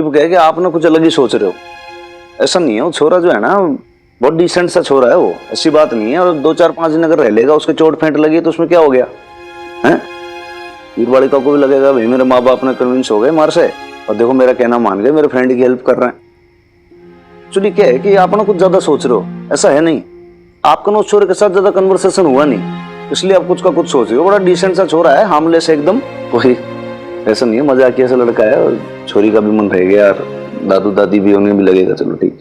मतलब क्या है कि आप ना कुछ अलग ही सोच रहे हो। ऐसा नहीं है, वो छोरा जो है ना बहुत डिसेंट सा छोरा है, वो ऐसी बात नहीं है। और 2-4-5 दिन अगर रह लेगा, उसके चोट फेंट लगी तो उसमें क्या हो गया है? वीर बालिका को भी लगेगा भाई मेरे माँ बाप ने कन्विंस हो गए मार से, और देखो मेरा कहना मान गए, मेरे फ्रेंड की हेल्प कर रहे हैं। एक्चुअली क्या है कि आप ना कुछ ज्यादा सोच रहे हो, ऐसा है नहीं। आपका ना उस छोरे के साथ ज्यादा कन्वर्सेशन हुआ नहीं, इसलिए आप कुछ का कुछ सोच रहे हो। बड़ा डिसेंट सा छोरा है, हार्मलेस एकदम, कोई ऐसा नहीं है, मजाकिया सा लड़का है। और छोरी का भी मन रहेगा यार, दादू दादी भी, उन्हें भी लगेगा चलो ठीक।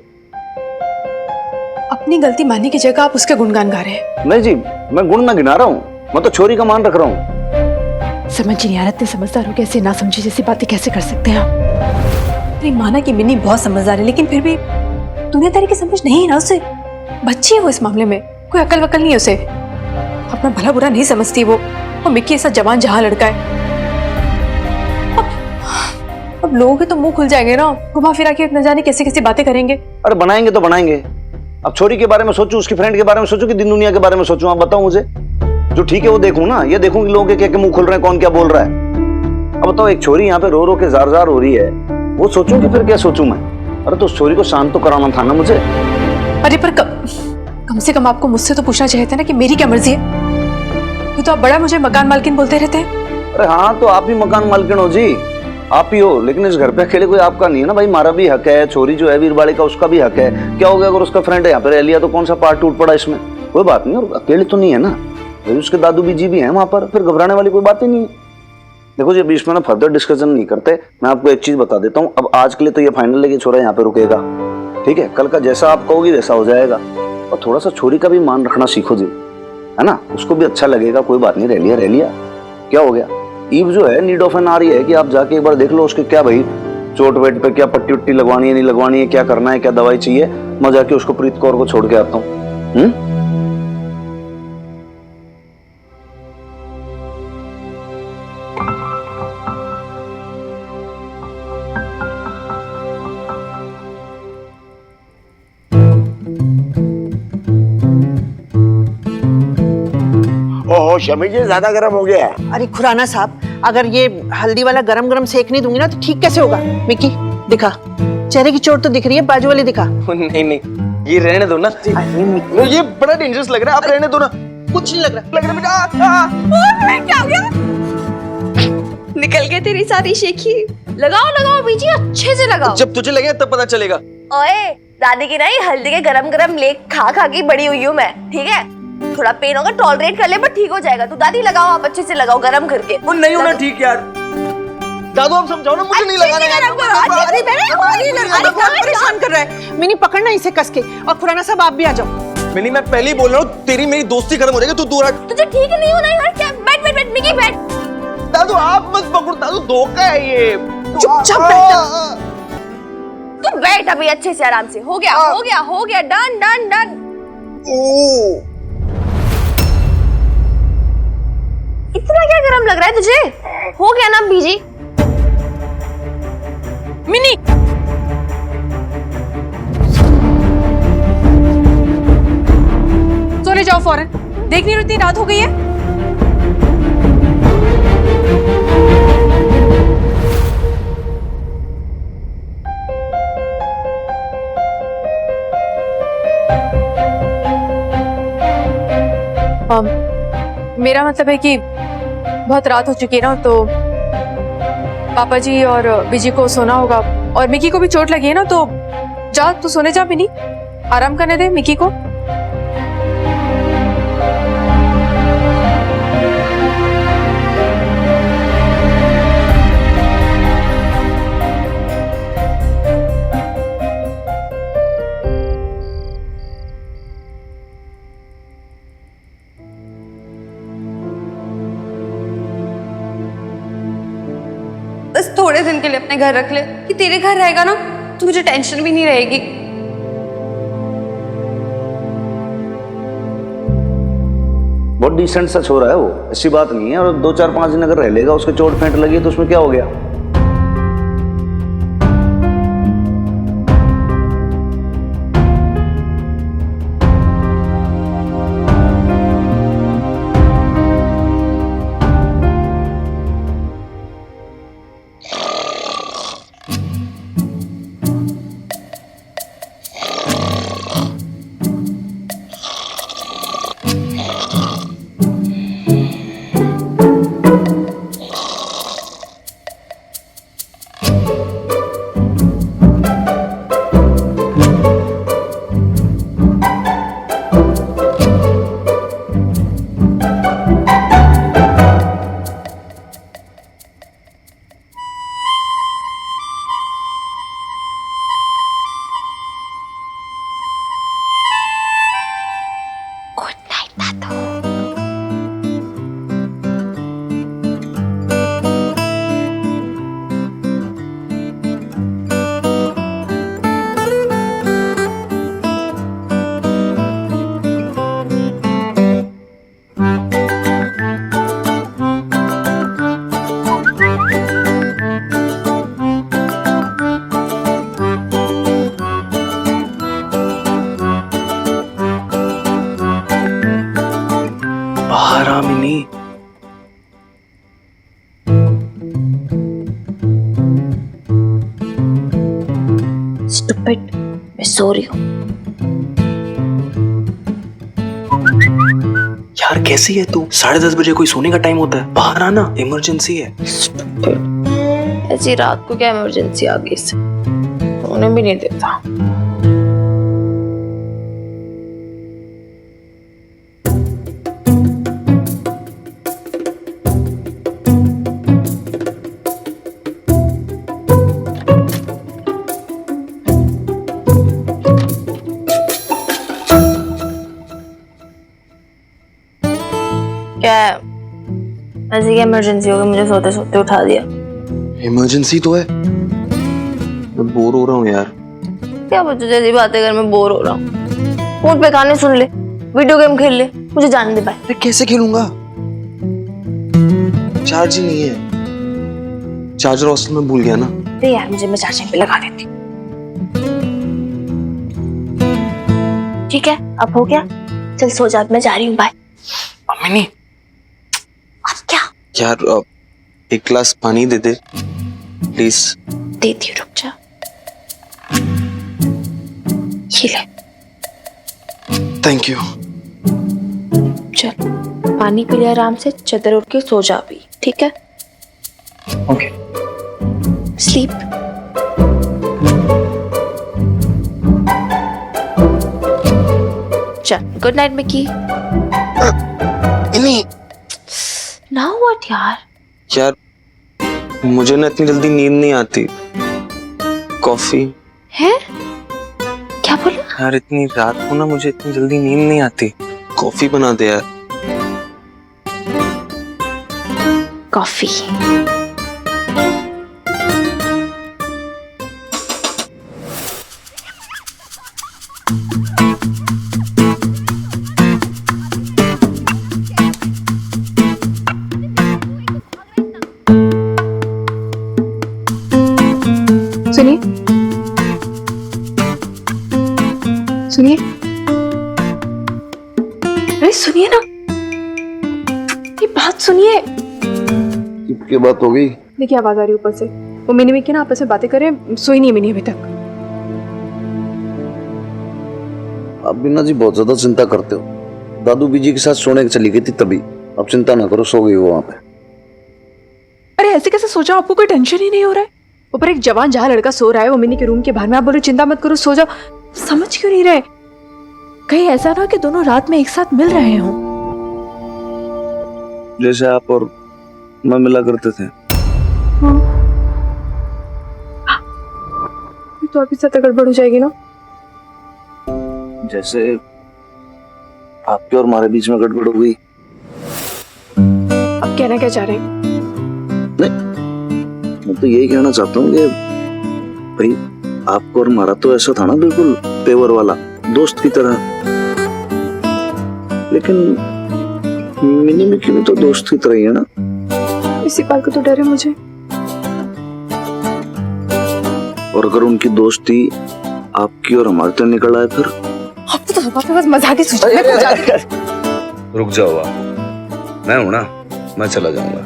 अपनी गलती मानने की जगह आप उसके गुणगान गा रहे हैं। नहीं जी, मैं गुण ना गिना रहा हूँ, मैं तो छोरी का मान रख रहा हूँ। समझ नहीं आ रहा, इतने समझदार हो कैसे ना समझी जैसी बातें कैसे कर सकते हैं आप? नहीं माना कि मिन्नी बहुत समझदार है, लेकिन फिर भी दुनियादारी की समझ नहीं है ना उसे। बच्ची है वो, इस मामले में कोई अकल वकल नहीं है उसे, अपना भला बुरा नहीं समझती वो। और मिक्की ऐसा जवान जहां लड़का है। अब लोग तो मुंह खुल जाएंगे ना, घुमा फिरा के न जाने कैसे कैसी बातें करेंगे। अरे बनाएंगे तो बनाएंगे। अब छोरी के बारे में सोचूं, उसकी फ्रेंड के बारे में सोचूं कि दिन दुनिया के बारे में सोचूं? आप बताओ मुझे। जो ठीक है वो देखूं ना, ये देखूं कि लोगों के क्या मुंह खुल रहे हैं, कौन क्या बोल रहा है। अब बताओ, एक छोरी यहाँ पे रो रो के जार जार हो रही है, वो सोचूं कि फिर क्या सोचूं मैं? अरे तो उस छोरी को शांत तो कराना था ना मुझे। अरे पर कम से कम आपको मुझसे तो पूछना चाहिए था ना कि मेरी क्या मर्जी है। ये तो आप बड़ा मुझे मकान मालकिन बोलते रहते हैं। अरे हाँ, तो आप ही मकान मालकिन हो जी, आप ही हो। लेकिन इस घर पे अकेले कोई आपका नहीं है ना भाई, हमारा भी हक है। छोरी जो है वीरबाड़ी का, उसका भी हक है। क्या हो गया अगर उसका फ्रेंड है यहाँ पे रह लिया तो कौन सा पार्ट टूट पड़ा इसमें? कोई बात नहीं, और अकेले तो नहीं है ना भाई, उसके दादू बीजी भी हैं वहां पर, फिर घबराने वाली कोई बात ही नहीं है। देखो जी, अभी इसमें ना फर्दर डिस्कशन नहीं करते। मैं आपको एक चीज बता देता हूँ, अब आज के लिए तो ये फाइनल है कि छोरा यहाँ पे रुकेगा, ठीक है? कल का जैसा आप कहोगी वैसा हो जाएगा। और थोड़ा सा छोरी का भी मान रखना सीखो जी, है ना? उसको भी अच्छा लगेगा। कोई बात नहीं, रह लिया क्या हो गया? ईव जो है नीड ऑफ एन आ रही है कि आप जाके एक बार देख लो उसके क्या भाई चोट वेट पे क्या पट्टी उट्टी लगवानी है, नहीं लगवानी है, क्या करना है, क्या दवाई चाहिए। मैं जाके उसको प्रीत कौर को छोड़ के आता हूँ। ओहो शमी जी, ज्यादा गर्म हो गया है। अरे खुराना साहब, अगर ये हल्दी वाला गरम गरम सेक नहीं दूंगी ना तो ठीक कैसे होगा? मिकी दिखा, चेहरे की चोट तो दिख रही है, बाजू वाली दिखा। नहीं नहीं, ये रहने दो ना। ये बड़ा डेंजरस लग रहा है, आप रहने दो ना। कुछ नहीं लग रहा बेटा। क्या हो गया? निकल गई तेरी सारी शेखी। लगाओ लगाओ बीजी, अच्छे से लगाओ। जब तुझे लगे तब पता चलेगा। ओए, दादी की नहीं, हल्दी के गरम गरम लेक खा खा के बड़ी हुई हूँ मैं, ठीक है? थोड़ा पेन होगा, टॉलरेट कर ले, पर ठीक हो जाएगा। तू दादी लगाओ, आप अच्छे से लगाओ, गरम करके। नहीं होना ठीक यार। दादू आप समझाओ ना, मुझे नहीं लगाना यार। अरे परेशान कर रहा है। मिनी पकड़ना इसे कस के। और खुराना साहब आप भी आ जाओ। मिनी, मैं पहले ही बोल रहा हूँ, तेरी मेरी दोस्ती खत्म हो जाएगी, तू दूर हट। तुझे ठीक नहीं होना यार, क्या? बैठ बैठ बैठ मिकी, बैठ। दादू आप मत पकड़ो, दादू धोखा है ये। चुपचाप बैठ। तू बैठ अभी अच्छे से, आराम से। हो गया हो गया हो गया, डन डन डन। इतना क्या गरम लग रहा है तुझे? हो गया ना बीजी? मिनी, सोने जाओ फौरन। देख नहीं रही इतनी रात हो गई है। मेरा मतलब है कि बहुत रात हो चुकी है ना, तो पापा जी और बीजी को सोना होगा, और मिकी को भी चोट लगी है ना, तो जा तू सोने जा। मिनी, आराम करने दे मिकी को। बस थोड़े दिन के लिए अपने घर रख ले, कि तेरे घर रहेगा ना तो मुझे टेंशन भी नहीं रहेगी। बहुत डिसेंट सा छोरा है वो, ऐसी बात नहीं है। और 2-4-5 दिन अगर रह लेगा, उसके चोट फेंट लगी तो उसमें क्या हो गया? स्टॉप इट, मैं सो रही हूँ। यार कैसी है तू? 10:30 बजे कोई सोने का टाइम होता है? बाहर आना, इमरजेंसी है। ऐसी रात को क्या इमरजेंसी आ गई इससे? सोने भी नहीं देता। क्या है? ऐसी क्या इमरजेंसी हो गई, मुझे सोते सोते उठा दिया? इमरजेंसी तो है, मैं बोर हो रहा हूँ यार। क्या बच्चों जैसी बातें कर, मैं बोर हो रहा हूँ। फोन पे गाने सुन ले, वीडियो गेम खेल ले, मुझे जाने दे भाई। अरे कैसे खेलूंगा? चार्ज ही नहीं है। चार्जर हॉस्टल में भूल गया ना। अरे यार मुझे, मैं चार्जिंग पे लगा देती। ठीक है, अब हो गया, चल सो जा, मैं जा रही हूँ, बाय। मम्मी नहीं। अब क्या? यार एक गिलास पानी दे दे प्लीज। देती हूँ, रुक जा। ये ले। Thank you. चल पानी पी ले आराम से, चादर उठ के सो जा अभी, ठीक है? ओके। स्लीप। चल गुड नाइट मिकी। नहीं नाउ व्हाट यार? यार मुझे ना इतनी जल्दी नींद नहीं आती। कॉफी है? क्या बोला? यार इतनी रात को ना मुझे इतनी जल्दी नींद नहीं आती। कॉफी बना दे यार। कॉफी। सुनिए, सुनिए, अरे सुनिए ना, ये बात सुनिए। क्या बात हो गई? देखिए आवाज आ रही है ऊपर से। वो मिनी मिकी ना आपस में बातें कर रहे हैं। सोई नहीं है मिनी अभी तक। आप बिना जी बहुत ज्यादा चिंता करते हो। दादू बीजी के साथ सोने के चली गई थी तभी। अब चिंता ना करो, सो गई वो वहां पे। अरे ऐसे कैसे सोचा? आपको कोई टेंशन ही नहीं हो रहा है? ऊपर एक जवान जहाँ लड़का सो रहा है, वो मिनी के रूम के बाहर में, आप बोलो चिंता मत करो, सो जाओ। समझ क्यों नहीं रहे? कहीं ऐसा ना कि दोनों रात में एक साथ मिल रहे हों। जैसे आप और मैं मिला करते थे। तो अभी से गड़बड़ हो जाएगी ना। जैसे आपके और हमारे बीच में गड़बड़ हो गई। अब कहना क्या चाह रहे हैं? मैं तो यही कहना चाहता हूँ कि भाई आपको और हमारा तो ऐसा था ना, बिल्कुल पेवर वाला दोस्त की तरह। लेकिन मिनी मिकी भी तो दोस्त की तरह ही है ना। इसी बात को तो डर है मुझे। और अगर उनकी दोस्ती आपकी और हमारे तो निकल आए फिर? आप तो बस मजाक ही सोच रहे हैं। रुक जाओ आप, मैं हूं ना, मैं चला जाऊंगा।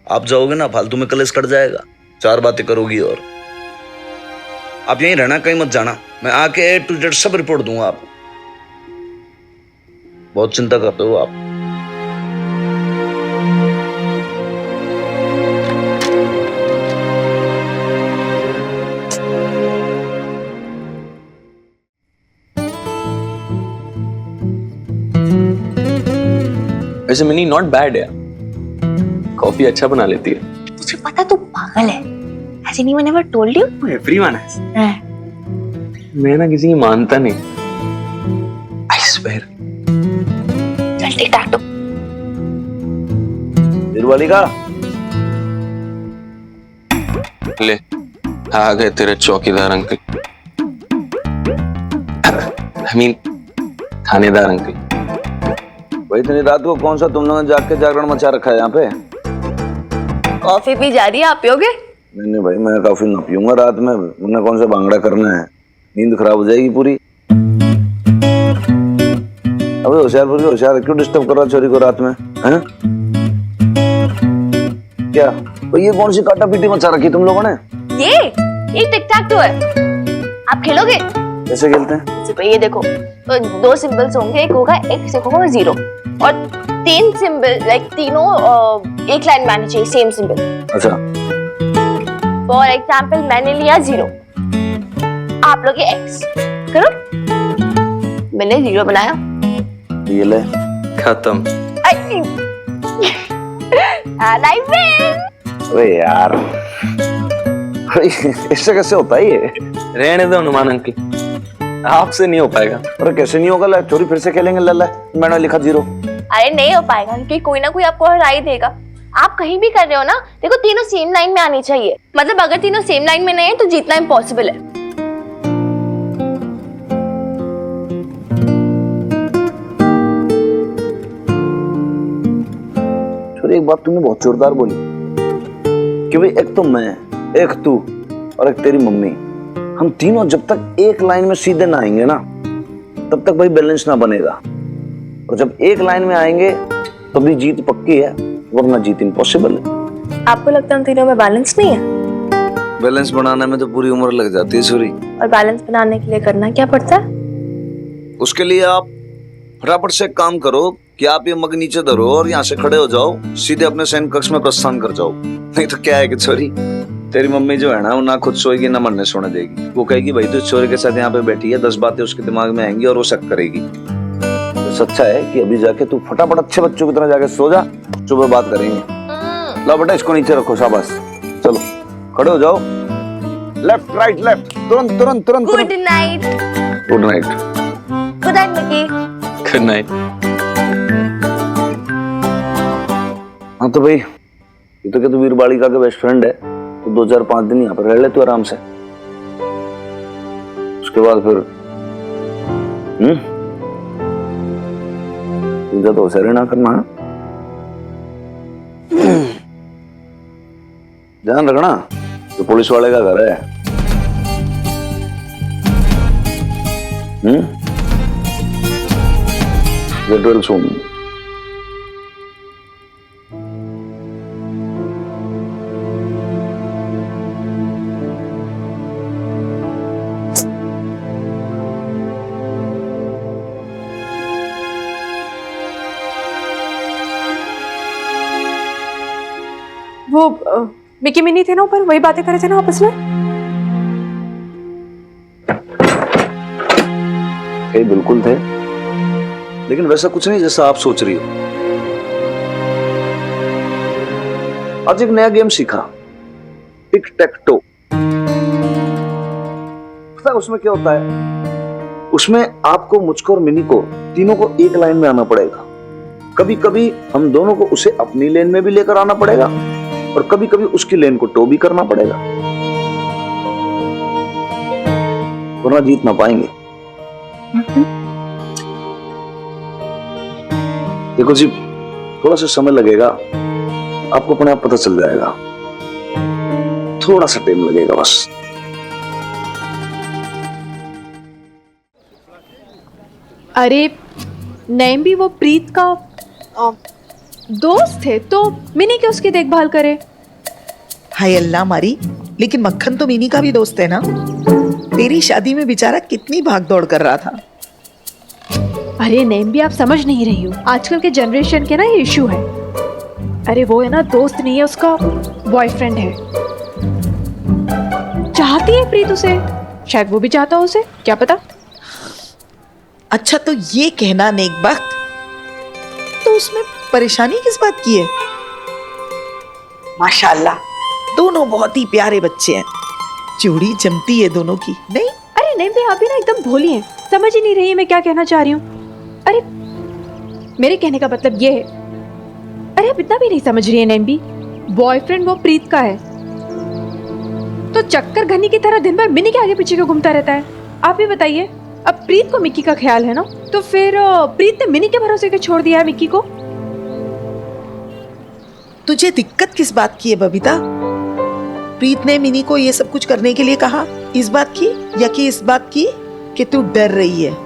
आप जाओगे ना फालतू में कलेश कट जाएगा, 4 बातें करोगी। और आप यहीं रहना, कहीं मत जाना। मैं आके A to Z सब रिपोर्ट दूंगा आपको। बहुत चिंता करते हो आप। वैसे मिनी नॉट बैड है, कॉफी अच्छा बना लेती है। तुझे पता तू पागल है? Has anyone ever told you? Everyone है। हाँ। मैं ना किसी की मानता नहीं। I swear. चल टिक टाक टू। दिलवाली का ले आ गए तेरे चौकीदार अंकल। आई मीन थानेदार अंकल। भाई इतनी रात को कौन सा तुम लोगों ने जाग के जागरण मचा रखा है यहाँ पे? कॉफी पी जा रही है, आप पियोगे? नहीं भाई, मैं कॉफी ना पीऊंगा रात में। उन्हें कौन सा भांगड़ा करना है, नींद खराब हो जाएगी पूरी। अबे होशियारपुर की होशियार, क्यों डिस्टर्ब कर रहा चोरी को रात में? हैं? क्या भाई, ये कौन सी काटा पीटी मचा रखी तुम लोगों ने? ये टिक टाक टू है। आप खेलोगे? कैसे खेलते हैं? जैसे ये देखो, तो 2 सिंबल्स होंगे, एक होगा एक्स, एक होगा 0 और 3 सिंबल लाइक तीनों एक लाइन में आनी चाहिए, सेम सिंबल। अच्छा, फॉर एग्जाम्पल मैंने लिया 0, आप लोग ये एक्स करो, मैंने 0 बनाया, ये ले। खत्म। लाइफ में अरे यार, इससे कैसे होता है ये? रहने दो हनुमान अंकल, आपसे नहीं हो पाएगा। अरे कैसे नहीं होगा? ला चोरी फिर से खेलेंगे। ला मैंने लिखा 0। अरे नहीं हो पाएगा क्योंकि कोई ना कोई आपको हरा ही देगा। आप कहीं भी कर रहे हो ना, देखो तीनों सेम लाइन में आनी चाहिए, मतलब अगर तीनों सेम लाइन में नहीं है तो जीतना इम्पॉसिबल है। छोरी, एक बात तुमने बहुत जोरदार बोली कि भाई एक तो मैं, एक तू और एक तेरी मम्मी, हम तीनों जब तक एक लाइन में सीधे ना आएंगे ना, तब तक भाई बैलेंस ना बनेगा। और जब एक लाइन में आएंगे तब भी जीत पक्की है, वरना जीत इम्पॉसिबल है। आपको लगता है उन तीनों में बैलेंस नहीं है? बैलेंस बनाने में तो पूरी उम्र लग जाती है सूरी। और बैलेंस बनाने के लिए करना क्या पड़ता है? उसके लिए आप फटाफट से काम करो कि आप ये मग नीचे धरो और यहाँ से खड़े हो जाओ, सीधे अपने सैन्य कक्ष में प्रस्थान कर जाओ। नहीं तो क्या है कि छोरी, तेरी मम्मी जो है ना, वो ना खुद सोएगी ना मरने सोने देगी। वो कहेगी भाई तो छोरे के साथ यहाँ पे बैठी है, 10 बातें उसके दिमाग में आएंगी और वो शक करेगी। तो सच्चा है कि अभी जाके तू फटाफट अच्छे बच्चों की तरह जाके सो जा, सुबह बात करेंगे। लो बेटा, इसको नीचे रखो, शाबाश। चलो खड़े हो जाओ, लेफ्ट राइट लेफ्ट, तुरंत तुरंत तुरंत। Good night. Good night. Good night Mickey. Good night. हाँ तो भाई, ये तो क्या तू वीर बालिका का बेस्ट फ्रेंड है, तो 2-4-5 दिन यहाँ पर रह ले तू आराम से। उसके बाद फिर इधर तो सरे ना करना है। ध्यान रखना, तो पुलिस वाले का घर है। Get well soon. वो मिकी मिनी थे ना ऊपर, वही बातें कर रहे थे ना आपस में। बिल्कुल थे, लेकिन वैसा कुछ नहीं जैसा आप सोच रही हो। आज एक नया गेम सीखा, टिक टैक टो। पता है उसमें क्या होता है? उसमें आपको, मुझको और मिनी को, तीनों को एक लाइन में आना पड़ेगा। कभी कभी हम दोनों को उसे अपनी लेन में भी लेकर आना पड़ेगा और कभी कभी उसकी लेन को टो भी करना पड़ेगा, वरना जीत ना पाएंगे। देखो जी, थोड़ा सा समय लगेगा, आपको अपने आप पता चल जाएगा। थोड़ा सा टाइम लगेगा बस। अरे नैम भी वो प्रीत का दोस्त थे, तो मिनी क्यों उसकी देखभाल करे? हाय अल्लाह मारी, लेकिन मक्खन तो मिनी का भी दोस्त है ना। तेरी शादी में बेचारा कितनी भाग दौड़ कर रहा था। अरे नैम भी, आप समझ नहीं रही हो, आजकल के जनरेशन के ना ये इशू है। अरे वो है ना, दोस्त नहीं है, उसका बॉयफ्रेंड है। चाहती है प्रीत उसे, शायद वो भी चाहता हो उसे, क्या पता। अच्छा तो ये कहना नेक वक्त, तो उसमें परेशानी किस बात की है? माशाल्लाह, दोनों बहुत ही प्यारे बच्चे हैं, जोड़ी जमती है दोनों की, नहीं? अरे नहीं भी, आप भी ना एकदम भोली हैं, समझ ही नहीं रही मैं क्या कहना चाह रही हूँ। अरे मेरे कहने का मतलब ये है, अरे अब इतना भी नहीं समझ रही है नैम भी, बॉयफ्रेंड वो प्रीत का है, तो चक्कर घनी की तरह दिन भर मिनी के आगे पीछे क्यों घूमता रहता है? आप ही बताइए। अब प्रीत को मिक्की का ख्याल है ना, तो फिर प्रीत ने मिनी के भरोसे के छोड़ दिया है मिक्की को। तुझे दिक्कत किस बात की है बबीता? प्रीत ने मिनी को ये सब कुछ करने के लिए कहा, इस बात की, या कि इस बात की कि तू डर रही है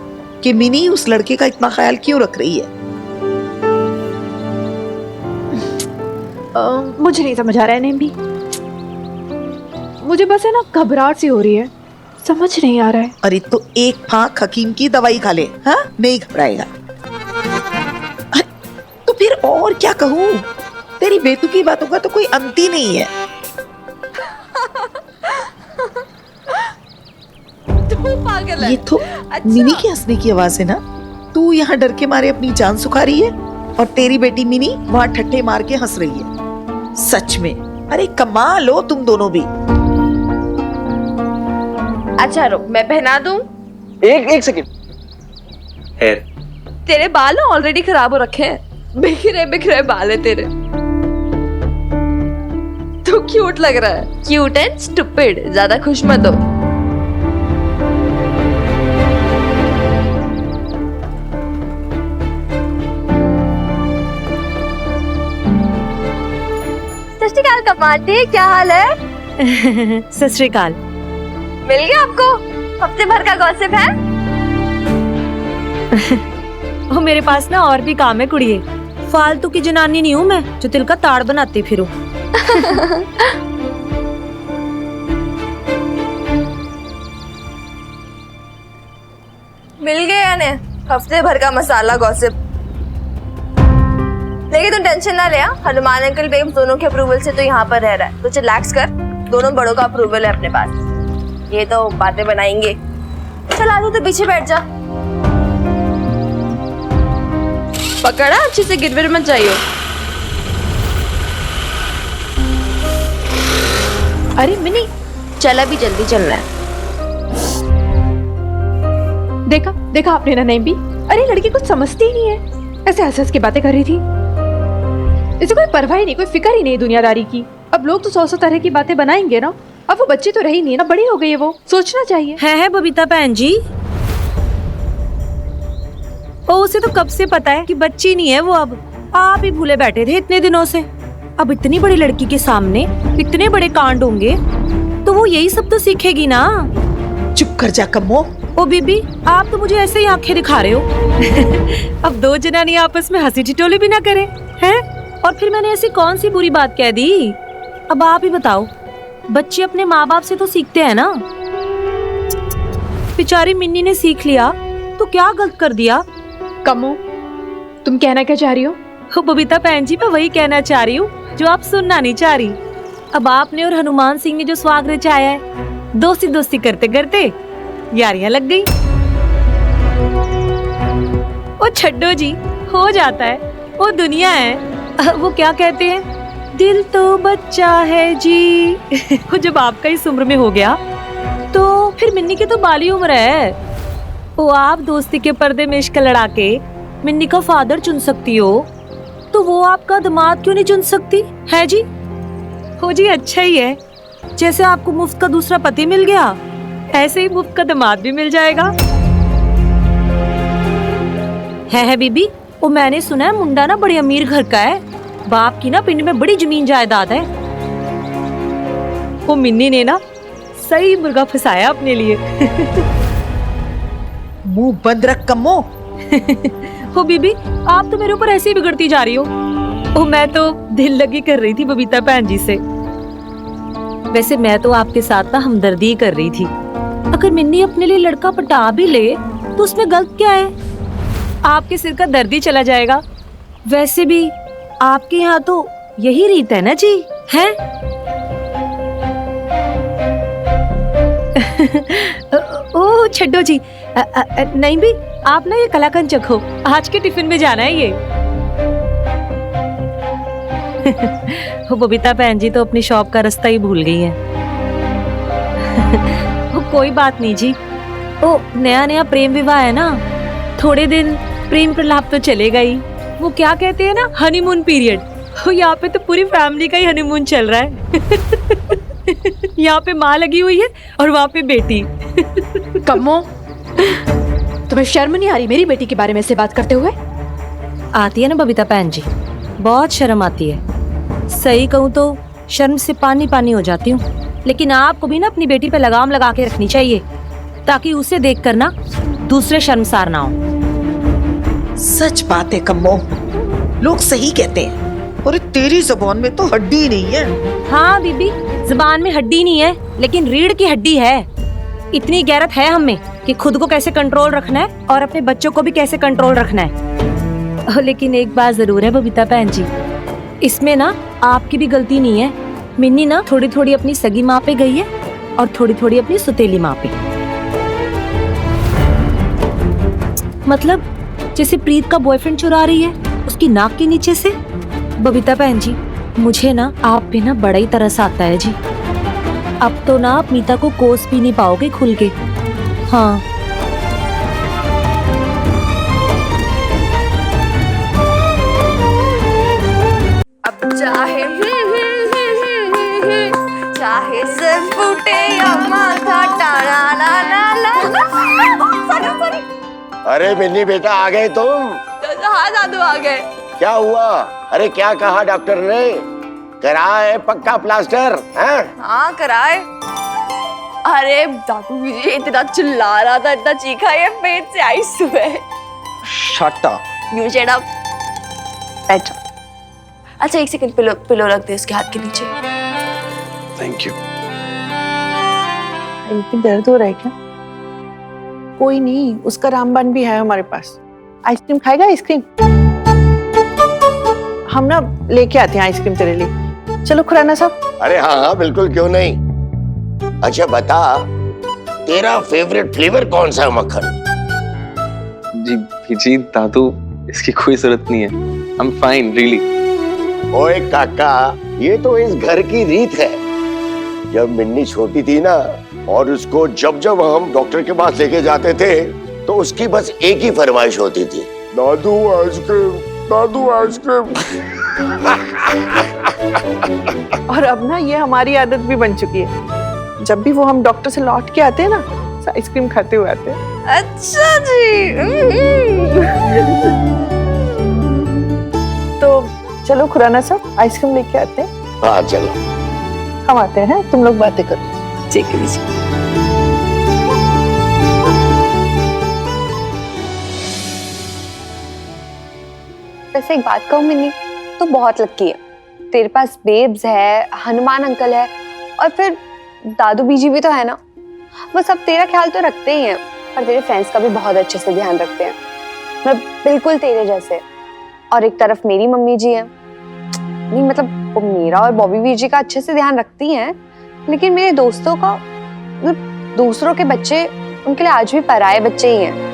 कि मिनी उस लड़के का इतना ख्याल क्यों रख रही है? मुझे नहीं समझ आ रहा है नैम भी, मुझे बस है ना घबराहट सी हो रही है, समझ नहीं आ रहा है। अरे तो एक फाक हकीम की दवाई खा ले, हाँ नहीं घबराएगा। अरे, तो फिर और क्या कहूँ, तेरी बेतुकी बातों का तो कोई अंत ही नहीं है। तू पागल है। ये तो मिनी की हंसने की आवाज है ना। तू यहाँ डर के मारे अपनी जान सुखा रही है और तेरी बेटी मिनी वहाँ ठट्ठे मार के हंस रही है। सच में अरे कमाल हो तुम दोनों भी। अच्छा रुक, मैं पहना दूं? एक सेकंड। हेयर तेरे बाल ना ऑलरेडी खराब हो रखे हैं, बिखरे बाल है तेरे। तू क्यूट लग रहा है, क्यूट एंड स्टूपिड। ज्यादा खुश मत हो। सत श्री अकाल कमांडे, क्या हाल है? सत श्री अकाल। मिल गया आपको हफ्ते भर का गॉसिप है? वो मेरे पास ना और भी काम है कुड़िए। फालतू की जनानी नहीं हूँ मैं जो दिल का ताड़ बनाती फिरूं। मिल गया ने हफ्ते भर का मसाला गॉसिप। लेकिन तुम टेंशन ना ले, हनुमान अंकल बेब दोनों के अप्रूवल से तो यहाँ पर रह रहा है, तो रिलैक्स कर। दोनों बड़ों का अप्रूवल है अपने पास, ये तो बातें बनाएंगे। चल आ जाओ, तो पीछे बैठ जा। पकड़ा अच्छे से, गिरविर मत जाइयो। अरे मिनी चल, अभी जल्दी चलना है। देखा आपने ना नहीं भी। अरे लड़की कुछ समझती ही नहीं है, ऐसे हंस हंस के बातें कर रही थी। इसे कोई परवाह ही नहीं, कोई फिक्र ही नहीं दुनियादारी की। अब लोग तो 100 तरह की बातें बनाएंगे ना। अब वो बच्ची तो रही नहीं है ना, बड़ी हो गई है, वो सोचना चाहिए। है बबीता बहन जी। ओ उसे तो कब से पता है कि बच्ची नहीं है वो। अब आप ही भूले बैठे थे इतने दिनों से। अब इतनी बड़ी लड़की के सामने इतने बड़े कांड होंगे तो वो यही सब तो सीखेगी ना। चुप कर जा कम्मो। ओ बीबी, आप तो मुझे ऐसे ही आंखें दिखा रहे हो। अब दो जनानी आपस में हंसी ठिठोले भी ना करें, हैं? और फिर मैंने ऐसी कौन सी बुरी बात कह दी? अब आप ही बताओ, बच्चे अपने माँ बाप से तो सीखते हैं ना। बेचारी मिन्नी ने सीख लिया तो क्या गलत कर दिया? कमो, तुम कहना क्या चाह रही हो? हो बबीता बहन जी, मैं वही कहना चाह रही हूँ जो आप सुनना नहीं चाह रही। अब आपने और हनुमान सिंह ने जो स्वाग रचाया है, दोस्ती दोस्ती करते करते यारियां लग गई। ओ छड्डो जी, हो जाता है, वो दुनिया है। वो क्या कहते हैं, दिल तो बच्चा है जी। वो जब आपका इस उम्र में हो गया तो फिर मिन्नी की तो बाली उम्र है। वो आप दोस्ती के पर्दे में इश्क लड़ा के मिन्नी का फादर चुन सकती हो, तो वो आपका दामाद क्यों नहीं चुन सकती है जी? हो जी, अच्छा ही है। जैसे आपको मुफ्त का दूसरा पति मिल गया, ऐसे ही मुफ्त का दामाद भी मिल जाएगा। है बीबी, वो मैंने सुना है मुंडा ना बड़े अमीर घर का है। बाप की ना पिंड में बड़ी जमीन जायदाद है। वो मिन्नी ने ना सही मुर्गा फंसाया अपने लिए। मुंह बंद रख कम्मो। हो बीबी, आप तो मेरे ऊपर ऐसे ही बिगड़ती जा रही हो। ओ मैं तो दिल लगी कर रही थी बबीता बहन जी से। वैसे मैं तो आपके साथ ना हमदर्दी कर रही थी। अगर मिन्नी अपने लिए लड़का पटा भी ले तो उसमें गलत क्या है? आपके सिर का दर्द ही चला जाएगा। वैसे भी आपके यहाँ तो यही रीत है ना जी, हैं? ओ छड्डो जी, नहीं भी आप ना ये कलाकंद चखो, आज के टिफिन में जाना है ये। वो बबीता बहन जी तो अपनी शॉप का रास्ता ही भूल गई है। वो कोई बात नहीं जी, ओ नया नया प्रेम विवाह है ना, थोड़े दिन प्रेम प्रलाप तो चलेगा ही। वो क्या कहते हैं ना, हनीमून पीरियड। यहाँ पे तो पूरी फैमिली का ही हनीमून चल रहा है। यहाँ पे माँ लगी हुई है और वहाँ पे बेटी। कम्मो, तुम्हें शर्म नहीं आ रही मेरी बेटी के बारे में ऐसे बात करते हुए? आती है ना बबीता बहन जी, बहुत शर्म आती है। सही कहूँ तो शर्म से पानी पानी हो जाती हूँ। लेकिन आपको भी ना अपनी बेटी पे लगाम लगा के रखनी चाहिए, ताकि उसे देखकर ना दूसरे शर्मसार ना हो। सच बात है कम्मो, लोग सही कहते हैं। और तेरी जुबान में तो हड्डी नहीं है। हाँ बीबी, जुबान में हड्डी नहीं है, लेकिन रीढ़ की हड्डी है। इतनी गैरत है हम में कि खुद को कैसे कंट्रोल रखना है और अपने बच्चों को भी कैसे कंट्रोल रखना है। लेकिन एक बात जरूर है बबीता बहन जी, इसमें ना आपकी भी गलती नहीं है। मिन्नी ना थोड़ी थोड़ी अपनी सगी माँ पे गई है और थोड़ी थोड़ी अपनी सुतेली माँ पे। मतलब जैसे प्रीत का बॉयफ्रेंड चुरा रही है उसकी नाक के नीचे से। बबीता बहन जी, मुझे ना आप पे ना बड़ा ही तरस आता है जी। अब तो ना आप मीता को कोस भी नहीं पाओगे खुल के। हाँ अब चाहे चाहे सिर फूटे या माथा टाला ला ला ला। सॉरी अरे मिन्नी बेटा आ गए तुम? हाँ दादू आ गए। क्या हुआ? अरे क्या कहा डॉक्टर ने? करा है पक्का प्लास्टर? हैं? हाँ कराए। अरे दादू ये इतना चिल्ला रहा था, इतना चीखा, ये पेट से आई सुबह। Shut up. You shut up. बैठ जाओ। अच्छा एक सेकंड, पिलो रख दे उसके हाथ के नीचे। Thank you. इनकी दर्द हो रहा है क्या? कोई नहीं, उसका रामबाण भी है हमारे पास। आइसक्रीम खाएगा? आइसक्रीम हम ना लेके आते हैं आइसक्रीम तेरे लिए। चलो खुराना साहब। अरे हाँ हाँ बिल्कुल, क्यों नहीं। अच्छा बता, तेरा फेवरेट फ्लेवर कौन सा है मक्खन? जी दादू, इसकी कोई जरूरत नहीं है। I am fine really. ओए काका, ये तो इस घर की रीत है। जब मिन्नी छोटी थी ना, और उसको जब जब हम डॉक्टर के पास लेके जाते थे तो उसकी बस एक ही फरमाइश होती थी, दादू आइसक्रीम, दादू आइसक्रीम। और अब ना ये हमारी आदत भी बन चुकी है। जब भी वो हम डॉक्टर से लौट के आते हैं ना, आइसक्रीम खाते हुए आते हैं। अच्छा जी। तो चलो खुराना साहब, आइसक्रीम लेके आते हैं। हाँ चलो। हम आते हैं, तुम लोग बातें करो। ठीक है जी। वैसे एक बात कहूँ मिन्नी, तू बहुत लकी है। तेरे पास बेब्स है, हनुमान अंकल है, और फिर दादू बीजी भी तो है ना। वो सब तेरा ख्याल तो रखते ही हैं, पर तेरे फ्रेंड्स का भी बहुत अच्छे से ध्यान रखते हैं। मतलब बिल्कुल तेरे जैसे। और एक तरफ मेरी मम्मी जी है, नहीं मतलब वो मेरा और बॉबी बीजी का अच्छे से ध्यान रखती हैं, लेकिन मेरे दोस्तों का, मतलब दूसरों के बच्चे, उनके लिए आज भी पराये बच्चे ही हैं।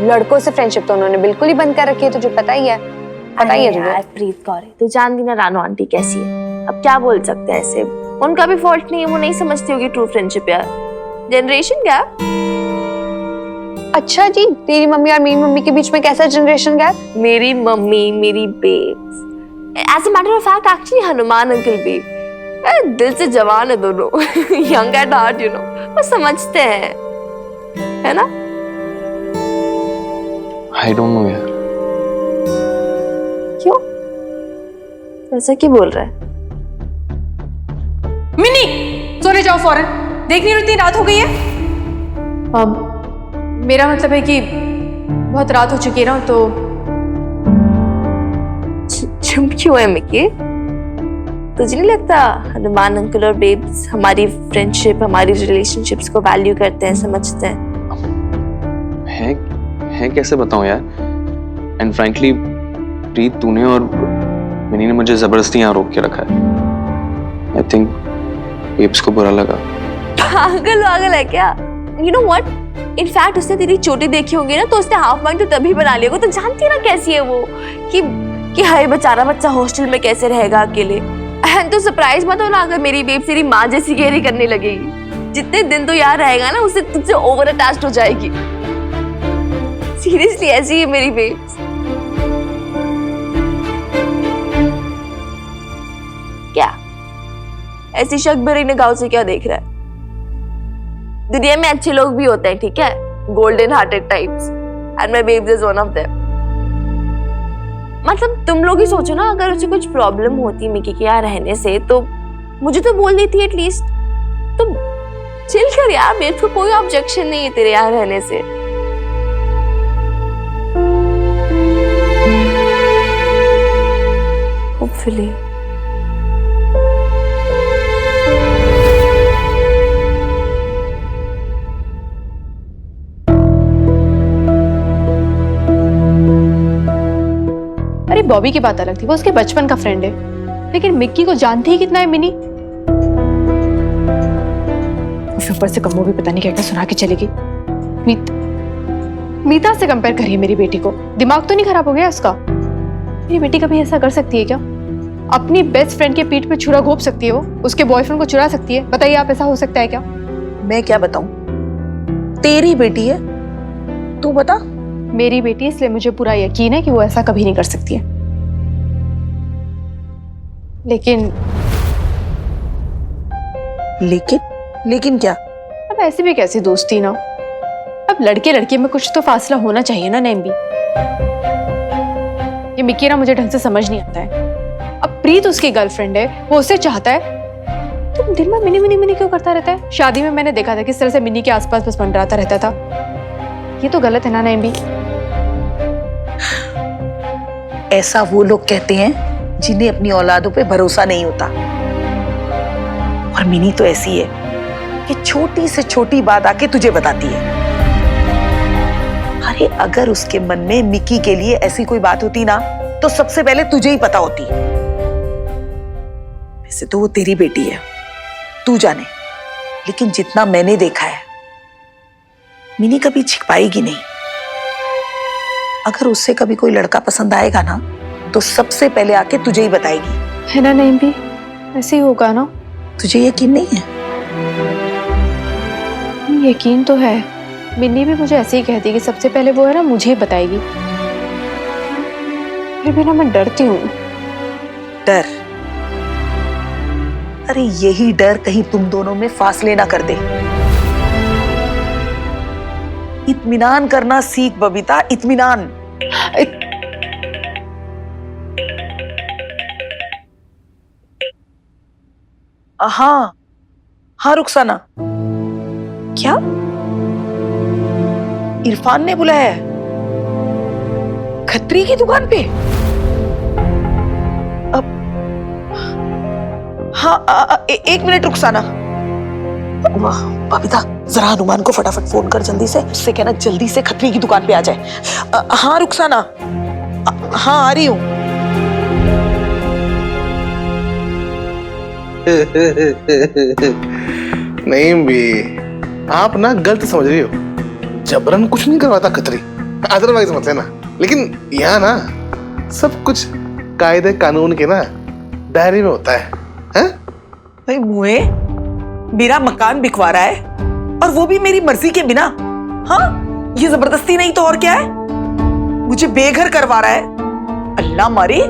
लड़कों से फ्रेंडशिप तो उन्होंने बिल्कुल ही बंद कर रखी है, तुझे पता ही है। पता ही है तुझे। प्रीत कौर है, तू जानती ना रानू आंटी कैसी है। अब क्या बोल सकते हैं ऐसे, उनका भी फॉल्ट नहीं है, वो नहीं समझती होगी ट्रू फ्रेंडशिप यार। Generation gap. अच्छा जी, तेरी मम्मी और मेरी मम्मी के बीच में कैसा जनरेशन गैप? मेरी मम्मी मेरी babes, as a matter of fact actually Hanuman uncle भी दिल से जवान है दोनों। Young at heart, you know, वो समझते हैं, है ना? आई डोंट नो यार। क्यों ऐसा क्यों बोल रहा है? मिनी सोने जाओ फौरन, देख नहीं रही इतनी रात हो गई है। अब मेरा मतलब है कि बहुत रात हो चुकी है ना, तो चुप क्यों है मिकी? तुझे नहीं लगता हनुमान अंकल और बेब्स हमारी फ्रेंडशिप, हमारी रिलेशनशिप्स को वैल्यू करते हैं, समझते हैं? है कैसे बताऊं यार। एंड फ्रैंकली प्रीत, तूने और मिनी ने मुझे जबरदस्ती यहाँ रोक के रखा है। आई थिंक बेब्स को बुरा लगा। पागल वागल है क्या? यू नो व्हाट, इनफैक्ट उसने तेरी चोटी देखी होगी ना, तो उसने हाफ माइंड तो तभी बना लिया होगा। तो जानती है ना कैसी है वो, कि हाय बेचारा बच्चा हॉस्टल में कैसे रहेगा अकेले। एंड तो सरप्राइज मत हो ना अगर मेरी बेब तेरी माँ जैसी केयरिंग करने लगेगी। जितने दिन तो यहाँ रहेगा ना, उससे तुझसे ओवर अटैच्ड हो जाएगी। सीरियसली ऐसी है मेरी बेब्स। क्या ऐसी शक भरी निगाहों से क्या देख रहा है? दुनिया में अच्छे लोग भी होते हैं, ठीक है, golden hearted types, and my babe is one of them. मतलब तुम लोग ही सोचो ना, अगर उसे कुछ प्रॉब्लम होती मिकी के यहाँ रहने से, तो मुझे तो बोल देती एटलीस्ट। तो चिल कर यार, मेरे को कोई ऑब्जेक्शन नहीं है तेरे यहाँ रहने से। होपफुली बॉबी की बात अलग थी, वो उसके बचपन का फ्रेंड है, लेकिन मिक्की को जानती ही कितना है मिनी। ऊपर से कम्मो भी पता नहीं क्या क्या सुना के चलेगी। मीता से कंपेयर करिए मेरी बेटी को, दिमाग तो नहीं खराब हो गया उसका? मेरी बेटी कभी ऐसा कर सकती है क्या? अपनी बेस्ट फ्रेंड के पीठ पे छुरा घोंप सकती है वो, उसके बॉयफ्रेंड को चुरा सकती है? बताइए आप, ऐसा हो सकता है क्या? मैं क्या बताऊं, तेरी बेटी है, तू बता। मेरी बेटी, इसलिए मुझे पूरा यकीन है कि वो ऐसा कभी नहीं कर सकती है। लेकिन लेकिन क्या? अब ऐसी भी कैसी दोस्ती ना, अब लड़के लड़के में कुछ तो फासला होना चाहिए ना नैम भी। ये मिक्की ना मुझे ढंग से समझ नहीं आता है। अब प्रीत उसकी गर्लफ्रेंड है, वो उसे चाहता है, तो दिन में मिनी मिनी मिनी क्यों करता रहता है? शादी में मैंने देखा था किस तरह से मिनी के आसपास बस मंडराता रहता था। ये तो गलत है ना नैम भी। ऐसा वो लोग कहते हैं जिन्हें अपनी औलादों पे भरोसा नहीं होता। और मिनी तो ऐसी है कि छोटी से छोटी बात आके तुझे बताती है। अरे अगर उसके मन में मिकी के लिए ऐसी कोई बात होती ना, तो सबसे पहले तुझे ही पता होती। वैसे तो वो तेरी बेटी है, तू जाने, लेकिन जितना मैंने देखा है, मिनी कभी छिपाएगी नहीं। अगर उससे कभी कोई लड़का पसंद आएगा ना, तो सबसे पहले आके तुझे ही बताएगी। है ना नैम भी? ऐसे ही होगा ना? तुझे यकीन नहीं है? यकीन तो है। मिन्नी भी मुझे ऐसे ही कहती कि सबसे पहले वो है ना मुझे बताएगी। फिर भी ना मैं डरती हूँ। डर? अरे यही डर कहीं तुम दोनों में फासले ना कर दे। इत्मीनान करना सीख बबीता, इत्मीनान। हाँ हाँ रुखसाना। क्या? इरफान ने बुलाया है खत्री की दुकान पे? अब हाँ एक मिनट रुखसाना। वाह बबीता, जरा हनुमान को फटाफट फोन कर जल्दी से, उससे कहना जल्दी से खत्री की दुकान पे आ जाए। हाँ रुखसाना, हाँ आ रही हूँ। नहीं भी, आप ना गलत समझ रही हो। जबरन कुछ नहीं करवाता खत्री, अदरवाइज मत लेना। लेकिन यहाँ ना सब कुछ कायदे कानून के ना दायरे में होता है। भाई मुए, मेरा मकान बिकवा रहा है और वो भी मेरी मर्जी के बिना। हाँ, ये जबरदस्ती नहीं तो और क्या है? मुझे बेघर करवा रहा है। अल्लाह मारे।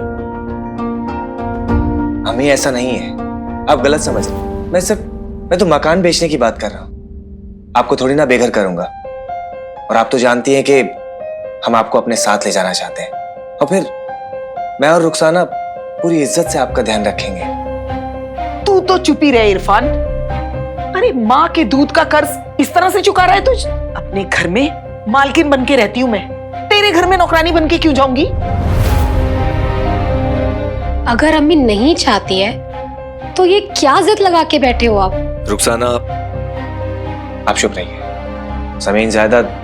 हमें ऐसा नहीं है, आप गलत समझ रहे। मैं तो मकान बेचने की बात कर रहा हूँ। आपको थोड़ी ना बेघर करूंगा। और आप तो जानती हैं कि हम आपको अपने साथ ले जाना चाहते हैं। और फिर मैं और रुखसाना पूरी इज्जत से आपका ध्यान रखेंगे। तू तो चुप ही रहे इरफान। अरे माँ के दूध का कर्ज इस तरह से चुका रहा है तुझ? अपने घर में मालकिन बन के रहती हूँ मैं, तेरे घर में नौकरानी बन के क्यों जाऊंगी? अगर अम्मी नहीं चाहती है तो ये क्या जिद लगा के बैठे हो आप? रुखसाना, आप चुप रहिए। जमीन जायदाद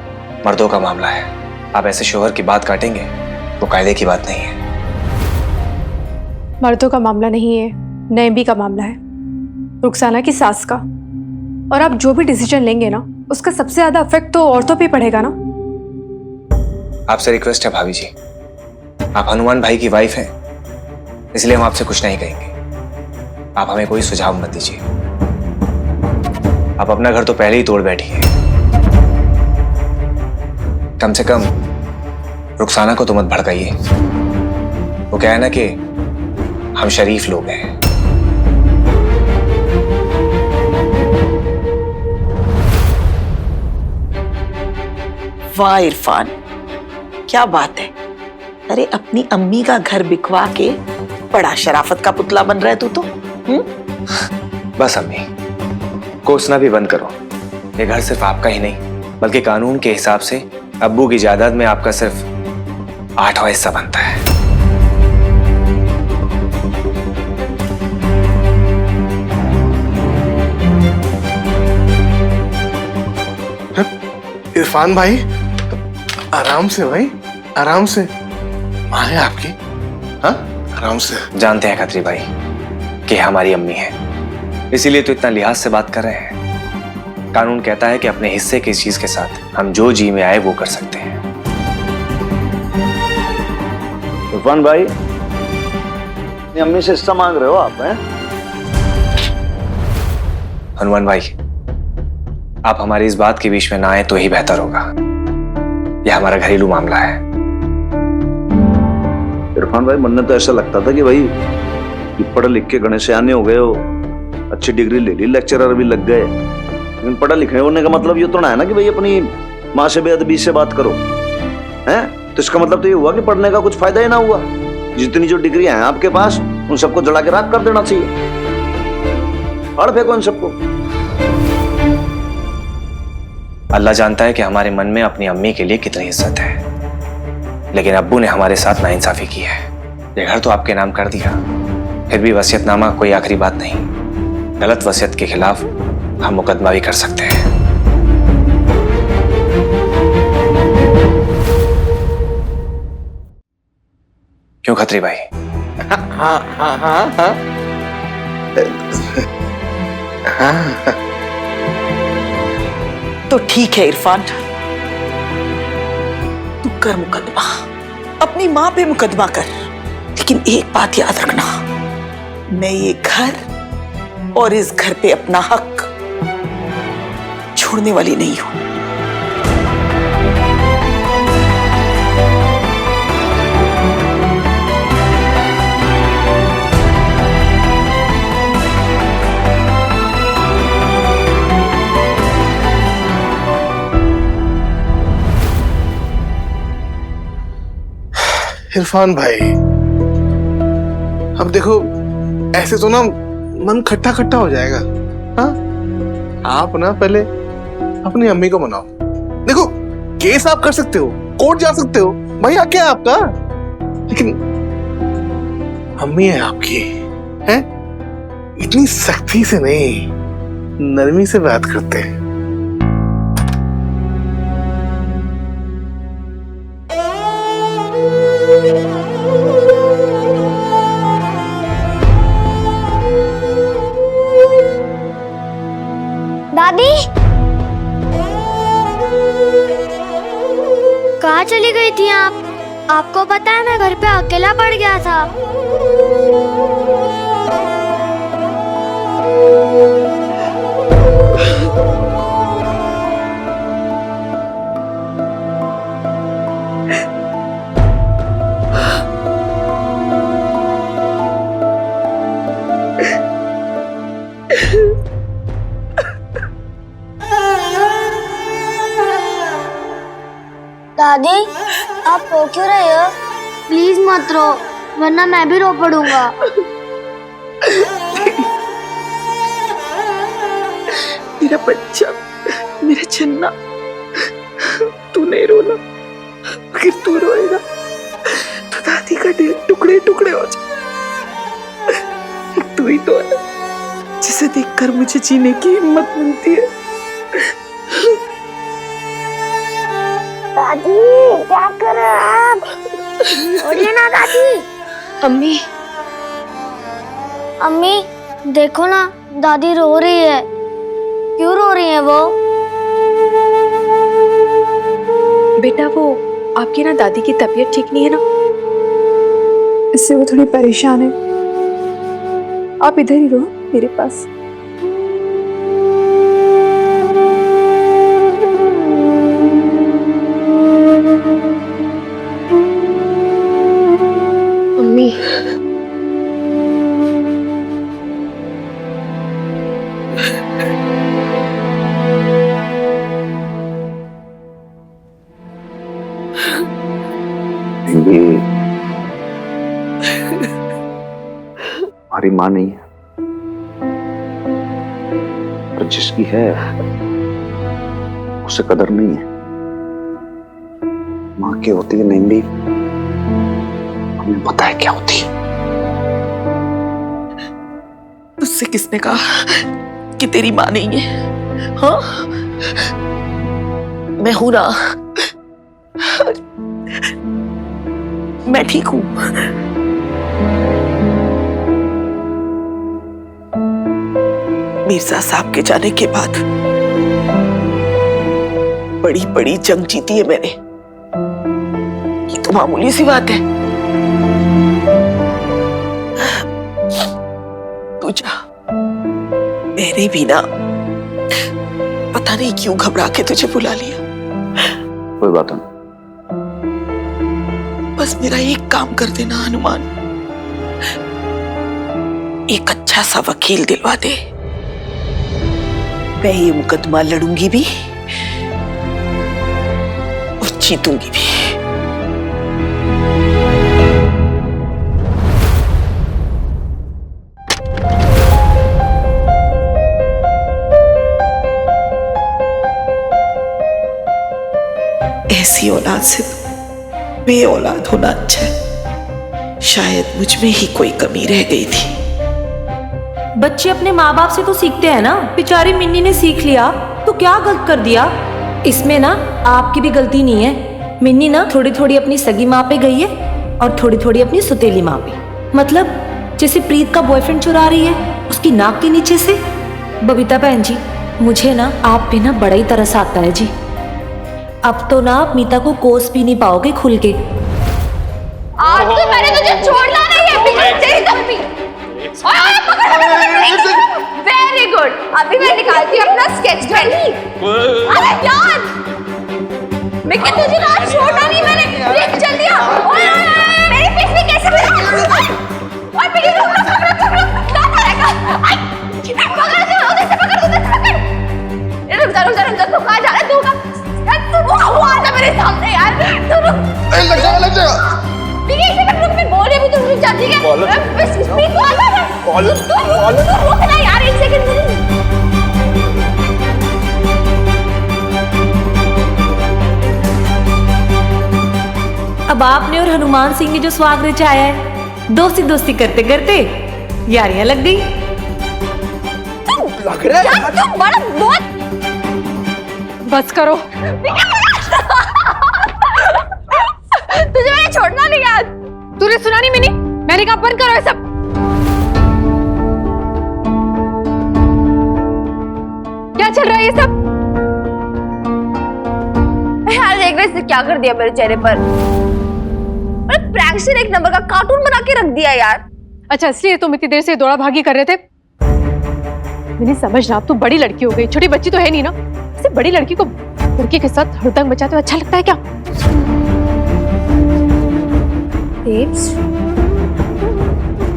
मर्दों का मामला है। आप ऐसे शोहर की बात काटेंगे, वो कायदे की बात नहीं है। मर्दों का मामला नहीं है, नैम्बी का मामला है, रुखसाना की सास का। और आप जो भी डिसीजन लेंगे ना, उसका सबसे ज्यादा इफेक्ट तो औरतों पे पड़ेगा ना। आपसे रिक्वेस्ट है भाभी जी, आप हनुमान भाई की वाइफ हैं, इसलिए हम आपसे कुछ नहीं कहेंगे। आप हमें कोई सुझाव मत दीजिए। आप अपना घर तो पहले ही तोड़ बैठी हैं। कम से कम रुखसाना को तो मत भड़काइए। वो क्या है ना कि हम शरीफ लोग हैं। वाह इरफान, क्या बात है। अरे अपनी अम्मी का घर बिकवा के बड़ा शराफत का पुतला बन रहा है तू तो। बस अम्मी, कोसना भी बंद करो। ये घर सिर्फ आपका ही नहीं, बल्कि कानून के हिसाब से अब्बू की जायदाद में आपका सिर्फ 8वां हिस्सा बनता है। इरफान भाई, आराम से भाई, आराम से। माँ है आपकी, हाँ आराम से। जानते हैं खत्री भाई कि हमारी अम्मी है, इसीलिए तो इतना लिहाज से बात कर रहे हैं। कानून कहता है कि अपने हिस्से की चीज के साथ हम जो जी में आए वो कर सकते हैं। इरफान भाई, अपनी अम्मी से हिस्सा मांग रहे हो आप हैं? हनुमान भाई, आप हमारी इस बात के बीच में ना आए तो ही बेहतर होगा। यह हमारा घरेलू मामला है। इरफान भाई, मन तो ऐसा लगता था कि भाई पढ़ लिख के गणेश आने हो गए हो, अच्छी डिग्री ले ली, लेक्चरर भी लग गए, लेकिन पढ़ा लिखने होने का मतलब ये तो ना है ना कि भाई अपनी माँ से बेअदबी से बात करो, हैं? तो इसका मतलब तो ये हुआ कि पढ़ने का कुछ फायदा ही ना हुआ। जितनी जो डिग्रियां हैं आपके पास, उन सबको जला के राख कर देना चाहिए, फाड़ फेंको इन सबको। अल्लाह जानता है कि हमारे मन में अपनी अम्मी के लिए कितनी इज्जत है, लेकिन अब्बू ने हमारे साथ नाइंसाफी की है। ये घर तो आपके नाम कर दिया, फिर भी वसीयतनामा कोई आखिरी बात नहीं। गलत वसीयत के खिलाफ हम मुकदमा भी कर सकते हैं। क्यों खत्री भाई? हाँ हाँ हाँ हाँ हाँ। तो ठीक है इरफान, तू कर मुकदमा, अपनी माँ पे मुकदमा कर, लेकिन एक बात याद रखना, मैं ये घर और इस घर पे अपना हक छोड़ने वाली नहीं हूं। इरफान भाई, अब देखो ऐसे तो ना मन खट्टा खट्टा हो जाएगा। हाँ, आप ना पहले अपनी अम्मी को मनाओ। देखो केस आप कर सकते हो, कोर्ट जा सकते हो, भाई क्या है आपका, लेकिन अम्मी है आपकी, हैं? इतनी सख्ती से नहीं, नरमी से बात करते हैं। दादी, कहाँ चली गई थी आप? आपको पता है मैं घर पे अकेला पड़ गया था। दादी, आप रो क्यों रहे हो? प्लीज मत रो, वरना मैं भी रो पड़ूंगा। मेरा बच्चा, मेरा चन्ना, तू नहीं रोना, अगर तू रोएगा तो दादी का दिल टुकड़े टुकड़े हो जाए। तू ही तो है जिसे देखकर मुझे जीने की हिम्मत मिलती है। दादी, क्या कर रहे हो आप? उठिए ना दादी। अम्मी, अम्मी देखो ना, दादी रो रही है। क्यों रो रही है वो? बेटा वो आपकी ना दादी की तबीयत ठीक नहीं है ना, इससे वो थोड़ी परेशान है। आप इधर ही रहो मेरे पास। अम्मी, हमारी माँ नहीं है, पर जिसकी है उसे कदर नहीं है। माँ की होती है नहीं भी, हमें पता है क्या होती है। तुझसे किसने कहा कि तेरी माँ नहीं है? हाँ, मैं हूं ना, मैं ठीक हूं। मिर्जा साहब के जाने के बाद बड़ी बड़ी जंग जीती है मैंने, ये तो मामूली सी बात है। तू जा, मैंने भी ना पता नहीं क्यों घबरा के तुझे बुला लिया। कोई बात नहीं। बस मेरा एक काम कर देना हनुमान, एक अच्छा सा वकील दिलवा दे, मैं ये मुकदमा लड़ूंगी भी और जीतूंगी भी। ऐसी औलाद से बे औलाद होना अच्छा है। शायद मुझ में ही कोई कमी रह गई थी। बच्चे अपने माँ बाप से तो सीखते हैं ना। बेचारी मिन्नी ने सीख लिया तो क्या गलत कर दिया? इसमें ना आपकी भी गलती नहीं है। मिन्नी ना थोड़ी थोड़ी अपनी सगी माँ पे गई है और थोड़ी थोड़ी अपनी सुतेली माँ पे। मतलब जैसे प्रीत का बॉयफ्रेंड चुरा रही है उसकी नाक के नीचे से। बबीता बहन जी, मुझे ना आप पे ना बड़ा ही तरस आता है जी। अब तो ना आप मीता को कोस भी नहीं पाओगे खुल के। आज तो मैंने तुझे छोड़ना नहीं है, बिल्कुल तेरी तम्मी। ओए पकड़, वेरी गुड। अभी मैं निकालती हूँ अपना स्केच पेन। अरे यार, मैं क्या तुझे ना छोड़ना नहीं, मैंने देख चल दिया। ओए मेरे फेस में कैसे बना? ओए मेरी रुक क्या करेगा? पकड़ दे, उधर से पकड़। रुक जा, तू कहाँ जा रहा है? तू आजा मेरे सामने यार। तू रुक। लग जा। ठीक है, इसे मैं बोल रही हूँ, तू रुक जा, ठीक है? बस स्पीड को आजा ना। तू रुक ना यार, एक सेकंड। अब आपने और हनुमान सिंह ने जो स्वाग रचाया है, दोस्ती दोस्ती करते करते यारियां लग गई। लग रहा है तू बड़ा बहुत। बस करो। तुझे मैंने छोड़ना नहीं यार। तूने सुना नहीं मिनी? मैंने कहा बंद करो ये सब। क्या चल रहा है ये सब? यार देख रहे इसने क्या कर दिया मेरे चेहरे पर। प्रैंकस्टर एक नंबर का कार्टून बना के रख दिया यार। अच्छा, इसलिए तुम इतनी देर से दौड़ा भागी कर रहे थे? मैंने समझना, अब तुम बड़ी लड़की हो गई, छोटी बच्ची तो है नहीं ना। ऐसे बड़ी लड़की को लड़के के साथ हड़दंग मचाते हुए अच्छा लगता है क्या? Babes,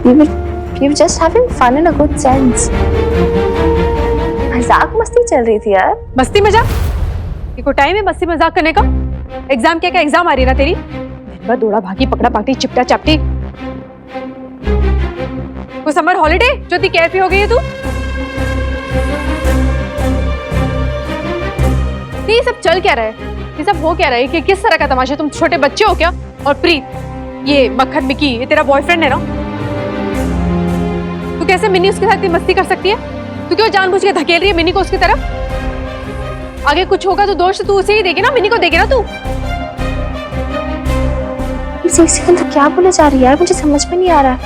we were just having fun in a good sense. मजाक मस्ती चल रही थी यार। मस्ती मजाक? ये कोई टाइम है मस्ती मजाक करने का? एग्जाम क्या एग्जाम आ रही है ना तेरी? दिन भर दौड़ा भागी, पकड़ा पकड़ी, चिपटा चापटी। वो समर हॉलिडे जो इतनी कैफी हो गई है तू? ये सब चल क्या रहा है? ये सब हो क्या रहा है? कि किस तरह का तमाशा? तुम छोटे बच्चे हो क्या? और प्रीत, ये मक्खन मिकी, ये तेरा बॉयफ्रेंड है ना? तू कैसे मिनी उसके साथ इतनी मस्ती कर सकती है? तू क्यों जानबूझ के धकेल रही है मिनी को उसकी तरफ? आगे कुछ होगा तो दोष तू उसे ही देगी ना, मिनी को देगी ना तू? तो क्या बोले जा रही है यार, मुझे समझ में नहीं आ रहा है।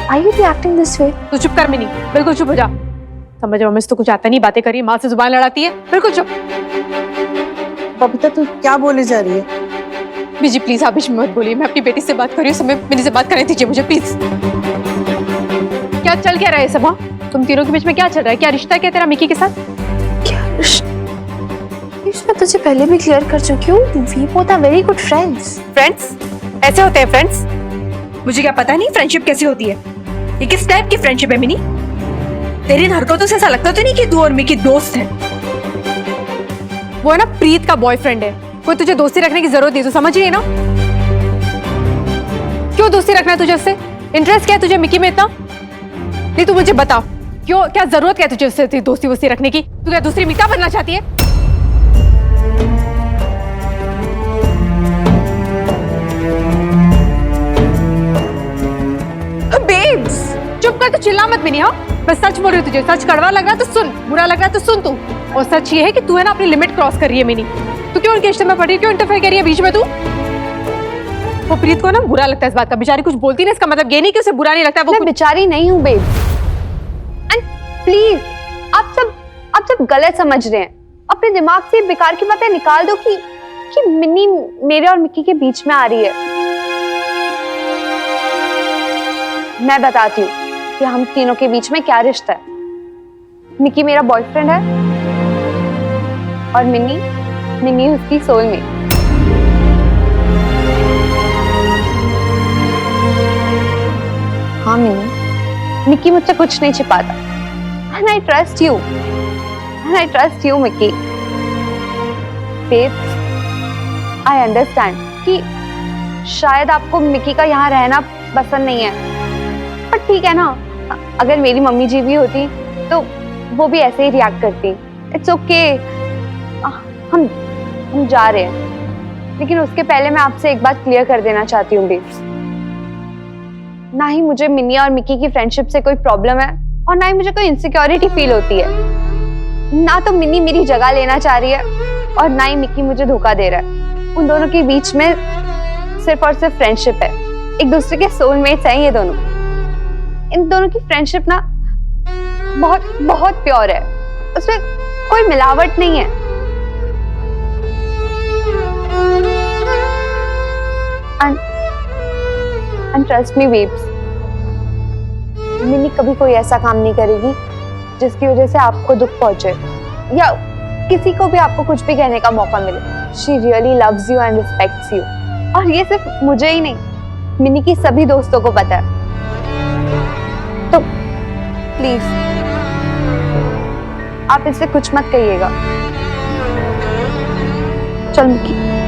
Are you reacting this way? तू चुप कर मिनी, बिल्कुल चुप हो जा। समझ मम्मी से तो कुछ आता नहीं, बातें करी, माँ से जुबान लड़ाती है, बिल्कुल चुप। बबीता तू क्या बोले जा रही है? बीजी प्लीज आप बीच में मत बोलिए, मैं अपनी बेटी से बात कर रही हूँ, समय मिनी से बात करने दीजिए मुझे प्लीज। क्या चल क्या रहा है सब? हाँ, तुम तीनों के बीच में क्या चल रहा है? क्या रिश्ता है क्या तेरा मिकी के साथ? क्या रिश्ता? मैं तुझे पहले भी क्लियर कर चुकी हूँ, we both are very good friends. Friends? ऐसे होते हैं फ्रेंड्स? मुझे क्या पता नहीं फ्रेंडशिप कैसी होती है। ये किस टाइप की फ्रेंडशिप है मिनी? तेरी इन हरकतों से ऐसा लगता तो नहीं कि तू और मिकी दोस्त है। वो है ना प्रीत का बॉयफ्रेंड है, कोई तुझे दोस्ती रखने की जरूरत नहीं, तू समझ रही है ना? क्यों दोस्ती रखना है तुझे उससे? इंटरेस्ट क्या है तुझे मिकी में इतना? नहीं तू मुझे बता, क्यों, क्या जरूरत क्या है तुझे उससे दोस्ती वोस्ती रखने की? तू क्या दूसरी मीता बनना चाहती है? Babes, चुप कर, तू चिल्ला मत मिनी। हाँ, मैं सच बोल रही हूँ तुझे। सच कड़वा लग रहा है तो सुन, बुरा लग रहा है तो सुन तू। और सच ये है कि तू है ना अपनी लिमिट क्रॉस कर रही है मिनी। तू क्यों उनके रिश्ते में पड़ रही है? क्यों इंटरफेयर कर रही है बीच में तू? वो प्रीत को ना बुरा लगता है इस बात का। बेचारी कुछ बोलती नहीं, इसका मतलब ये नहीं कि उसे बुरा नहीं लगता। वो मैं बेचारी नहीं हूँ बेब। एंड प्लीज आप सब आप सब गलत समझ रहे हैं। अपने दिमाग से ये बेकार की बातें निकाल दो कि मिन्नी मेरे और मिक्की के बीच में आ रही है। मैं बताती हूँ कि हम तीनों के बीच में क्या रिश्ता है। मिक्की मेरा बॉयफ्रेंड है और मिन्नी उसकी सोलमेट। हाँ मिक्की मुझसे कुछ नहीं छिपाता। And I trust you. And I trust you, Mickey. Babe, I understand कि शायद आपको मिक्की का यहाँ रहना पसंद नहीं है, पर ठीक है ना, अगर मेरी मम्मी जी भी होती तो वो भी ऐसे ही रिएक्ट करती। इट्स ओके, हम जा रहे हैं, लेकिन उसके पहले मैं आपसे एक बात क्लियर कर देना चाहती हूँ बेब्स। ना ही मुझे मिन्नी और मिक्की की फ्रेंडशिप से कोई प्रॉब्लम है और ना ही मुझे कोई इनसिक्योरिटी फील होती है। ना तो मिन्नी मेरी जगह लेना चाह रही है और ना ही मिक्की मुझे धोखा दे रहा है। उन दोनों के बीच में सिर्फ और सिर्फ फ्रेंडशिप है। एक दूसरे के सोलमेट्स हैं ये दोनों। इन दोनों की फ्रेंडशिप ना बहुत बहुत प्योर है, उसमें कोई मिलावट नहीं है। And trust me babes, Minni कभी कोई ऐसा काम नहीं करेगी जिसकी वजह से आपको दुख पहुंचे या किसी को भी आपको कुछ भी कहने का मौका मिले। She really loves you and respects you, और ये सिर्फ मुझे ही नहीं, मिन्नी की सभी दोस्तों को पता है। तो प्लीज आप इससे कुछ मत कहिएगा। चल मिक्की।